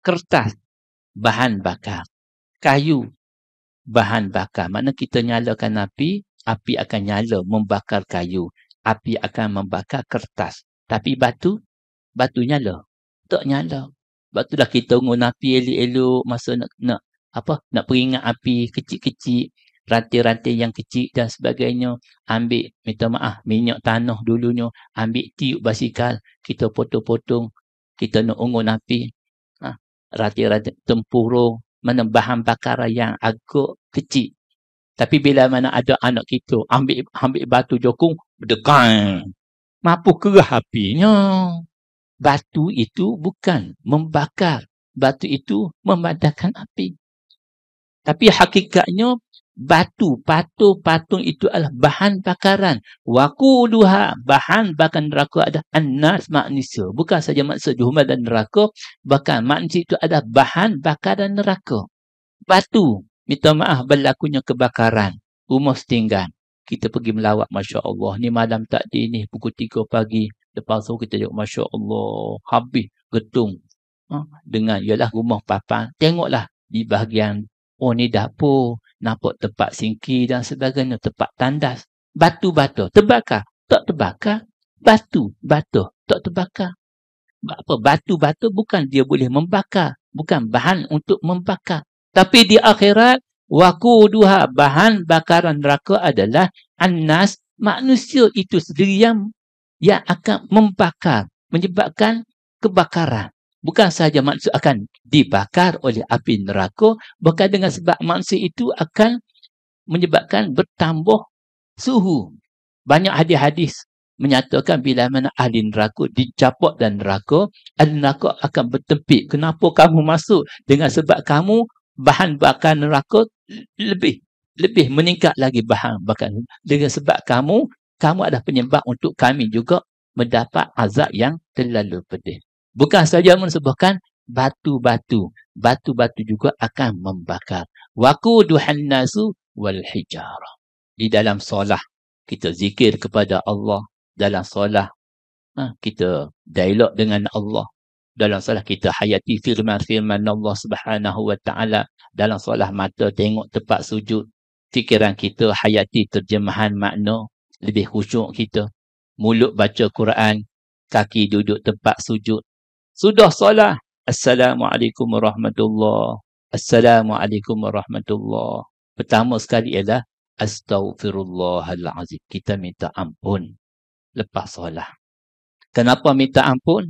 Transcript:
Kertas, bahan bakar. Kayu, bahan bakar. Maknanya kita nyalakan api, api akan nyala membakar kayu. Api akan membakar kertas. Tapi batu nyala. Tak nyala. Sebab tu dah kita guna api elok-elok masa nak peringat api kecil-kecil, rantai-rantai yang kecil dan sebagainya. Ambil, minta maaf, minyak tanah dulunya, ambil tiup basikal, kita potong-potong, kita nak ungun api. Rantai-rantai tempurung, mana bahan bakaran yang agak kecil. Tapi bila mana ada anak kita, ambil batu jokung, berdegang. Mampu kerah apinya. Batu itu bukan membakar. Batu itu memadamkan api. Tapi hakikatnya, batu, patung itu adalah bahan bakaran. Waquduha, bahan bakaran neraka adalah an-nas, manusia. Bukan saja manusia juhmal dan neraka, bahkan manusia itu adalah bahan bakaran neraka. Batu, minta maaf berlakunya kebakaran. Rumah setinggan. Kita pergi melawat, Masya Allah. Ni malam takdir ni, pukul 3 pagi. Lepas tu kita tengok, Masya Allah, habis getung. Dengan, ialah rumah papan. Tengoklah di bahagian, oh ni dapur, nampak tempat singki dan sebagainya, tempat tandas. Batu-batu, terbakar? Tak terbakar. Batu-batu, tak terbakar. Apa? Batu-batu bukan dia boleh membakar. Bukan bahan untuk membakar. Tapi di akhirat, waquduha, bahan bakaran neraka adalah annas, manusia itu sendiri yang akan membakar, menyebabkan kebakaran. Bukan sahaja manusia akan dibakar oleh api neraka, bahkan dengan sebab manusia itu akan menyebabkan bertambah suhu. Banyak hadis-hadis menyatakan bila mana ahli neraka dicapok dan neraka, ahli neraka akan bertempik. Kenapa kamu masuk? Dengan sebab kamu bahan bakar neraka lebih meningkat lagi bahan bakar. Dengan sebab kamu adalah penyebab untuk kami juga mendapat azab yang terlalu pedih. Bukan saja menyebabkan batu-batu juga akan membakar. Waquduhan nasu wal hijarah. Di dalam solah kita zikir kepada Allah. Dalam solah kita dialog dengan Allah. Dalam solah kita hayati firman-firman Allah Subhanahu wa taala. Dalam solah mata tengok tempat sujud. Fikiran kita hayati terjemahan makna. Lebih khusyuk kita. Mulut baca Quran. Kaki duduk tempat sujud. Sudah solah. Assalamualaikum warahmatullahi. Assalamualaikum warahmatullahi. Pertama sekali ialah Astaghfirullahalazim. Kita minta ampun lepas solah. Kenapa minta ampun?